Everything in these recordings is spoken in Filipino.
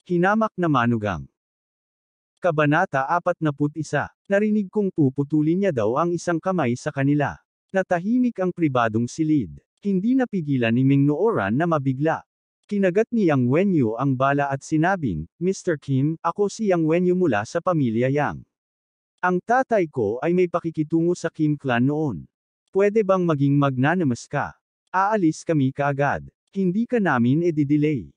Hinamak na manugang. Kabanata 41. Narinig kong puputulin niya daw ang isang kamay sa kanila. Natahimik ang pribadong silid. Hindi napigilan ni Ming Nooran na mabigla. Kinagat ni Yang Wenyu ang bala at sinabing, Mr. Kim, ako si Yang Wenyu mula sa pamilya Yang. Ang tatay ko ay may pakikitungo sa Kim clan noon. Pwede bang maging magnanimous ka? Aalis kami kaagad. Hindi ka namin i-delay.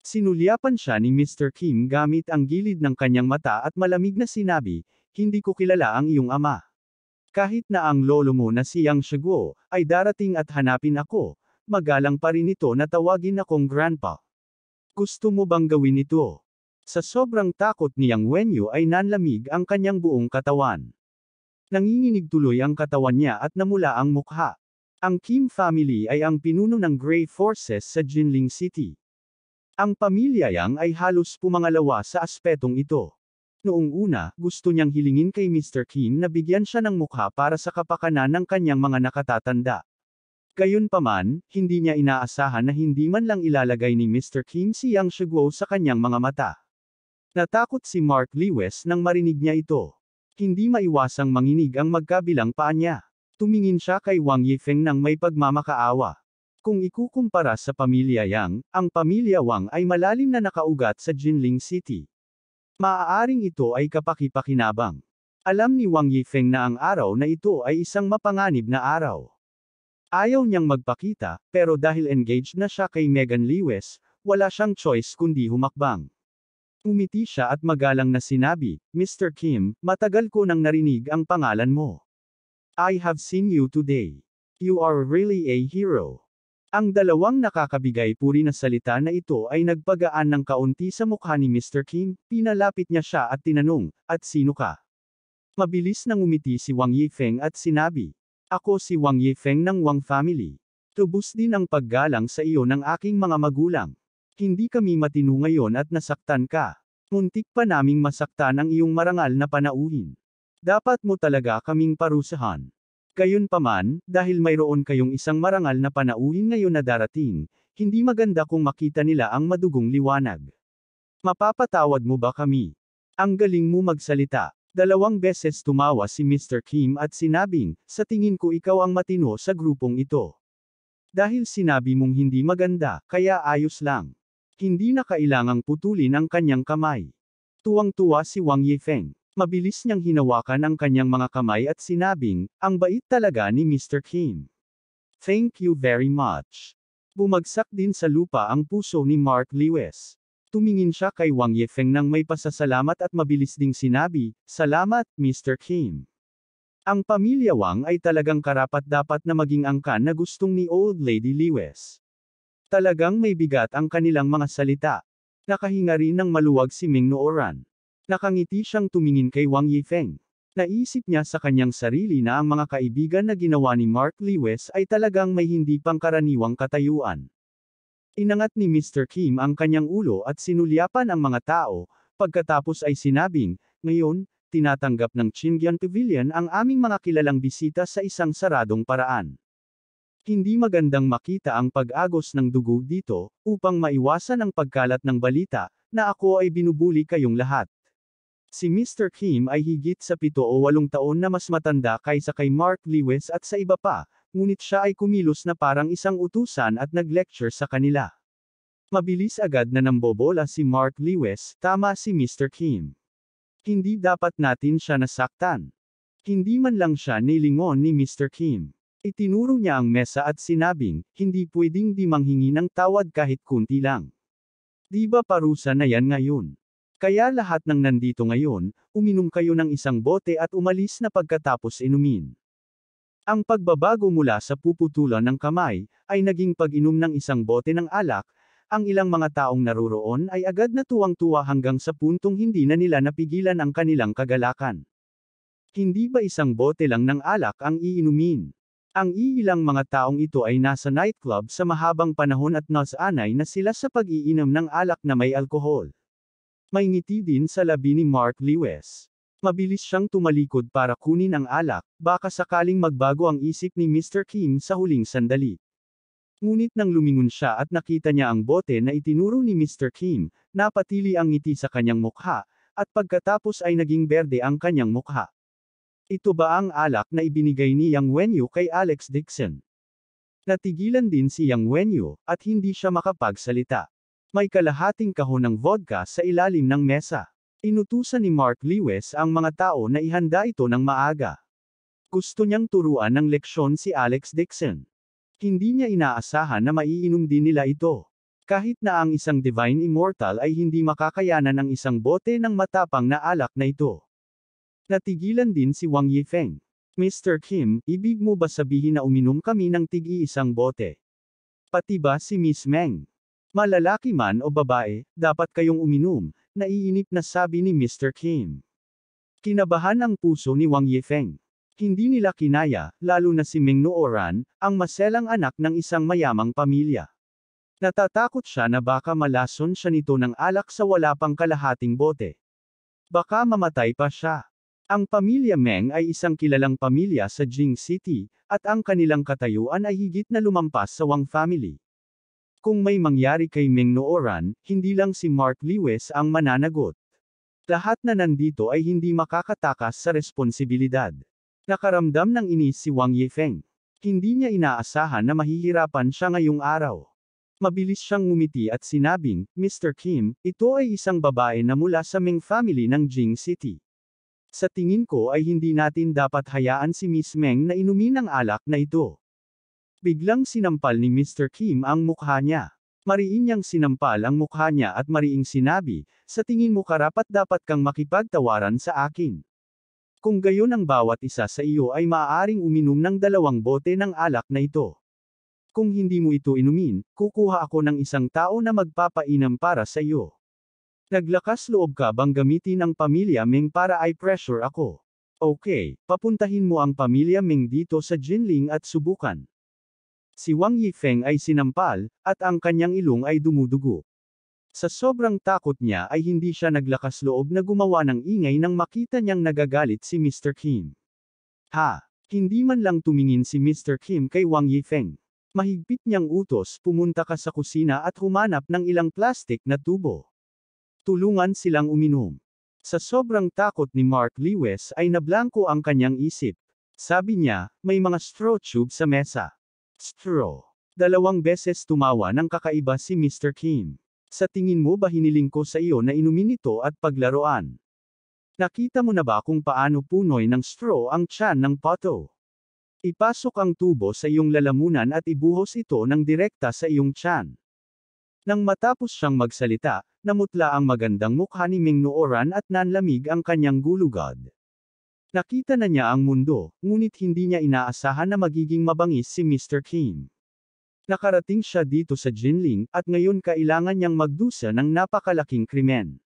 Sinulyapan siya ni Mr. Kim gamit ang gilid ng kanyang mata at malamig na sinabi, hindi ko kilala ang iyong ama. Kahit na ang lolo mo na si Yang Shiguo, ay darating at hanapin ako, magalang pa rin ito na tawagin akong grandpa. Gusto mo bang gawin ito? Sa sobrang takot ni Yang Wenyu ay nanlamig ang kanyang buong katawan. Nanginginig tuloy ang katawan niya at namula ang mukha. Ang Kim family ay ang pinuno ng Gray Forces sa Jinling City. Ang pamilya Yang ay halos pumangalawa sa aspetong ito. Noong una, gusto niyang hilingin kay Mr. Kim na bigyan siya ng mukha para sa kapakanan ng kanyang mga nakatatanda. Gayunpaman, hindi niya inaasahan na hindi man lang ilalagay ni Mr. Kim si Yang Shiguo sa kanyang mga mata. Natakot si Mark Lewis nang marinig niya ito. Hindi maiwasang manginig ang magkabilang paa niya. Tumingin siya kay Wang Yifeng nang may pagmamakaawa. Kung ikukumpara sa pamilya Yang, ang pamilya Wang ay malalim na nakaugat sa Jinling City. Maaaring ito ay kapaki-pakinabang. Alam ni Wang Yifeng na ang araw na ito ay isang mapanganib na araw. Ayaw niyang magpakita, pero dahil engaged na siya kay Megan Lewis, wala siyang choice kundi humakbang. Umiti siya at magalang na sinabi, Mr. Kim, matagal ko nang narinig ang pangalan mo. I have seen you today. You are really a hero. Ang dalawang nakakabigay puri na salita na ito ay nagpagaan ng kaunti sa mukha ni Mr. Kim, pinalapit niya siya at tinanong, at sino ka? Mabilis nang umiti si Wang Yifeng at sinabi, ako si Wang Yifeng ng Wang family. Tubos din ang paggalang sa iyo ng aking mga magulang. Hindi kami matino ngayon at nasaktan ka. Muntik pa naming masaktan ang iyong marangal na panauhin. Dapat mo talaga kaming parusahan. Gayunpaman, dahil mayroon kayong isang marangal na panauhin ngayon na darating, hindi maganda kung makita nila ang madugong liwanag. Mapapatawad mo ba kami? Ang galing mo magsalita. 2 beses tumawa si Mr. Kim at sinabing, sa tingin ko ikaw ang matino sa grupong ito. Dahil sinabi mong hindi maganda, kaya ayos lang. Hindi na kailangang putulin ang kanyang kamay. Tuwang-tuwa si Wang Yifeng. Mabilis niyang hinawakan ang kanyang mga kamay at sinabing, ang bait talaga ni Mr. Kim. Thank you very much. Bumagsak din sa lupa ang puso ni Mark Lewis. Tumingin siya kay Wang Yifeng nang may pasasalamat at mabilis ding sinabi, salamat, Mr. Kim. Ang pamilya Wang ay talagang karapat-dapat na maging angkan na gustong ni Old Lady Lewis. Talagang may bigat ang kanilang mga salita. Nakahinga rin ng maluwag si Ming Nooran. Nakangiti siyang tumingin kay Wang Yifeng. Naisip niya sa kanyang sarili na ang mga kaibigan na ginawa ni Mark Lewis ay talagang may hindi pangkaraniwang katayuan. Inangat ni Mr. Kim ang kanyang ulo at sinulyapan ang mga tao, pagkatapos ay sinabing, ngayon, tinatanggap ng Qingyan Pavilion ang aming mga kilalang bisita sa isang saradong paraan. Hindi magandang makita ang pag-agos ng dugo dito, upang maiwasan ang pagkalat ng balita, na ako ay binubuli kayong lahat. Si Mr. Kim ay higit sa 7 o 8 taon na mas matanda kaysa kay Mark Lewis at sa iba pa, ngunit siya ay kumilos na parang isang utusan at nag-lecture sa kanila. Mabilis agad na nambobola si Mark Lewis, tama si Mr. Kim. Hindi dapat natin siya nasaktan. Hindi man lang siya nilingon ni Mr. Kim. Itinuro niya ang mesa at sinabing, hindi pwedeng di manghingi ng tawad kahit kunti lang. Di ba parusa na yan ngayon? Kaya lahat ng nandito ngayon, uminom kayo ng isang bote at umalis na pagkatapos inumin. Ang pagbabago mula sa puputulan ng kamay, ay naging pag-inom ng isang bote ng alak, ang ilang mga taong naroroon ay agad na tuwang-tuwa hanggang sa puntong hindi na nila napigilan ang kanilang kagalakan. Hindi ba isang bote lang ng alak ang iinumin? Ang iilang mga taong ito ay nasa nightclub sa mahabang panahon at nasanay na sila sa pag-iinom ng alak na may alkohol. May ngiti din sa labi ni Mark Lewis. Mabilis siyang tumalikod para kunin ang alak, baka sakaling magbago ang isip ni Mr. Kim sa huling sandali. Ngunit nang lumingon siya at nakita niya ang bote na itinuro ni Mr. Kim, napatili ang ngiti sa kanyang mukha, at pagkatapos ay naging berde ang kanyang mukha. Ito ba ang alak na ibinigay ni Yang Wenyu kay Alex Dixon? Natigilan din si Yang Wenyu, at hindi siya makapagsalita. May kalahating kahon ng vodka sa ilalim ng mesa. Inutusan ni Mark Lewis ang mga tao na ihanda ito ng maaga. Gusto niyang turuan ng leksyon si Alex Dixon. Hindi niya inaasahan na maiinom din nila ito. Kahit na ang isang Divine Immortal ay hindi makakayanan ng isang bote ng matapang na alak na ito. Natigilan din si Wang Yifeng. Mr. Kim, ibig mo ba sabihin na uminom kami ng tig-iisang bote? Pati ba si Miss Meng? Malalaki man o babae, dapat kayong uminom, naiinip na sabi ni Mr. Kim. Kinabahan ang puso ni Wang Yifeng. Hindi nila kinaya, lalo na si Meng Nooran, ang maselang anak ng isang mayamang pamilya. Natatakot siya na baka malason siya nito ng alak sa wala pang kalahating bote. Baka mamatay pa siya. Ang pamilya Meng ay isang kilalang pamilya sa Jing City, at ang kanilang katayuan ay higit na lumampas sa Wang family. Kung may mangyari kay Meng Nooran, hindi lang si Mark Lewis ang mananagot. Lahat na nandito ay hindi makakatakas sa responsibilidad. Nakaramdam ng inis si Wang Yifeng. Hindi niya inaasahan na mahihirapan siya ngayong araw. Mabilis siyang ngumiti at sinabing, Mr. Kim, ito ay isang babae na mula sa Meng family ng Jing City. Sa tingin ko ay hindi natin dapat hayaan si Miss Meng na inumin ang alak na ito. Biglang sinampal ni Mr. Kim ang mukha niya. Mariin niyang sinampal ang mukha niya at mariing sinabi, sa tingin mo karapat-dapat kang makipagtawaran sa akin. Kung gayon ang bawat isa sa iyo ay maaaring uminom ng 2 bote ng alak na ito. Kung hindi mo ito inumin, kukuha ako ng isang tao na magpapainam para sa iyo. Naglakas loob ka bang gamitin ang pamilya Meng para i-pressure ako? Okay, papuntahin mo ang pamilya Meng dito sa Jinling at subukan. Si Wang Yifeng ay sinampal, at ang kanyang ilong ay dumudugo. Sa sobrang takot niya ay hindi siya naglakas loob na gumawa ng ingay nang makita niyang nagagalit si Mr. Kim. Ha! Hindi man lang tumingin si Mr. Kim kay Wang Yifeng. Mahigpit niyang utos, pumunta ka sa kusina at humanap ng ilang plastik na tubo. Tulungan silang uminom. Sa sobrang takot ni Mark Lewis ay nablangko ang kanyang isip. Sabi niya, may mga straw tube sa mesa. Straw. 2 beses tumawa ng kakaiba si Mr. Kim. Sa tingin mo ba hiniling ko sa iyo na inumin ito at paglaruan? Nakita mo na ba kung paano punoy ng straw ang tiyan ng pato? Ipasok ang tubo sa iyong lalamunan at ibuhos ito ng direkta sa iyong tiyan. Nang matapos siyang magsalita, namutla ang magandang mukha ni Meng Nooran at nanlamig ang kanyang gulugod. Nakita na niya ang mundo, ngunit hindi niya inaasahan na magiging mabangis si Mr. Kim. Nakarating siya dito sa Jinling, at ngayon kailangan niyang magdusa ng napakalaking krimen.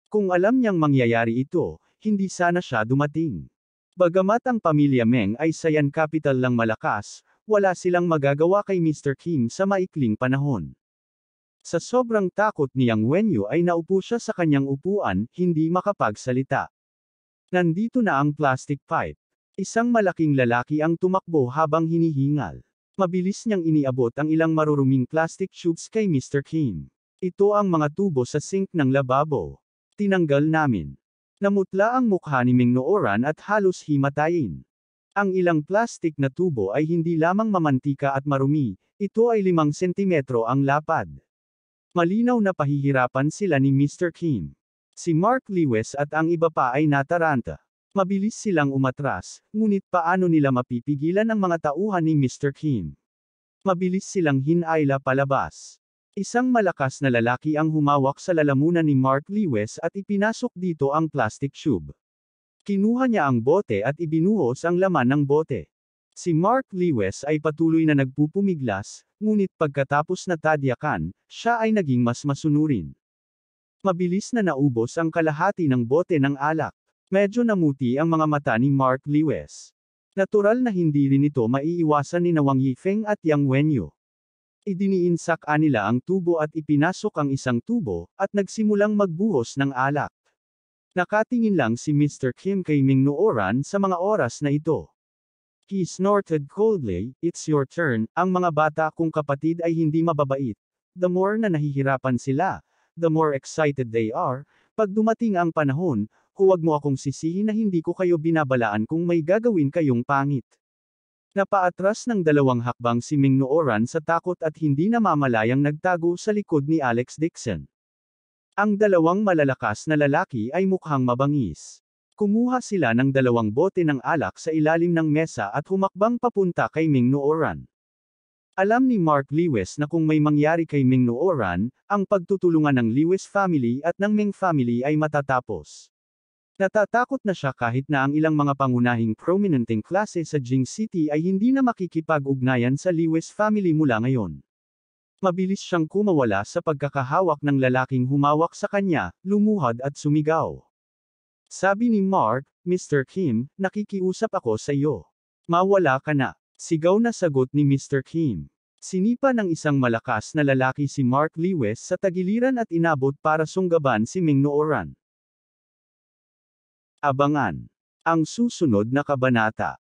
Kung alam niyang mangyayari ito, hindi sana siya dumating. Bagamat ang pamilya Meng ay Sayan capital lang malakas, wala silang magagawa kay Mr. Kim sa maikling panahon. Sa sobrang takot ni Yang Wenyu ay naupo siya sa kanyang upuan, hindi makapagsalita. Nandito na ang plastic pipe. Isang malaking lalaki ang tumakbo habang hinihingal. Mabilis niyang iniabot ang ilang maruruming plastic tubes kay Mr. Kim. Ito ang mga tubo sa sink ng lababo. Tinanggal namin. Namutla ang mukha ni Meng Nooran at halos himatayin. Ang ilang plastic na tubo ay hindi lamang mamantika at marumi, ito ay 5 sentimetro ang lapad. Malinaw na pahihirapan sila ni Mr. Kim. Si Mark Lewis at ang iba pa ay nataranta. Mabilis silang umatras, ngunit paano nila mapipigilan ang mga tauhan ni Mr. Kim? Mabilis silang hinayla palabas. Isang malakas na lalaki ang humawak sa lalamunan ni Mark Lewis at ipinasok dito ang plastic tube. Kinuha niya ang bote at ibinuhos ang laman ng bote. Si Mark Lewis ay patuloy na nagpupumiglas, ngunit pagkatapos na tadyakan, siya ay naging mas masunurin. Mabilis na naubos ang kalahati ng bote ng alak. Medyo namuti ang mga mata ni Mark Lewis. Natural na hindi rin ito maiiwasan ni Wang Yifeng at Yang Wenyu. Idiniinsak nila ang tubo at ipinasok ang isang tubo, at nagsimulang magbuhos ng alak. Nakatingin lang si Mr. Kim kay Meng Nooran sa mga oras na ito. He snorted coldly, "It's your turn." Ang mga bata kong kapatid ay hindi mababait. The more na nahihirapan sila, the more excited they are. Pag dumating ang panahon, huwag mo akong sisihin na hindi ko kayo binabalaan kung may gagawin kayong pangit. Napaatras ng 2 hakbang si Ming Nooran sa takot at hindi namamalayang nagtago sa likod ni Alex Dixon. Ang 2 malalakas na lalaki ay mukhang mabangis. Kumuha sila ng 2 bote ng alak sa ilalim ng mesa at humakbang papunta kay Ming Nooran. Alam ni Mark Lewis na kung may mangyari kay Ming Nooran, ang pagtutulungan ng Lewis family at ng Ming family ay matatapos. Natatakot na siya kahit na ang ilang mga pangunahing prominenteng klase sa Jing City ay hindi na makikipag-ugnayan sa Lewis family mula ngayon. Mabilis siyang kumawala sa pagkakahawak ng lalaking humawak sa kanya, lumuhad at sumigaw. Sabi ni Mark, "Mr. Kim, nakikiusap ako sa iyo. Mawala ka na." Sigaw na sagot ni Mr. Kim. Sinipa ng isang malakas na lalaki si Mark Lewis sa tagiliran at inabot para sunggaban si Ming Nooran. Abangan ang susunod na kabanata.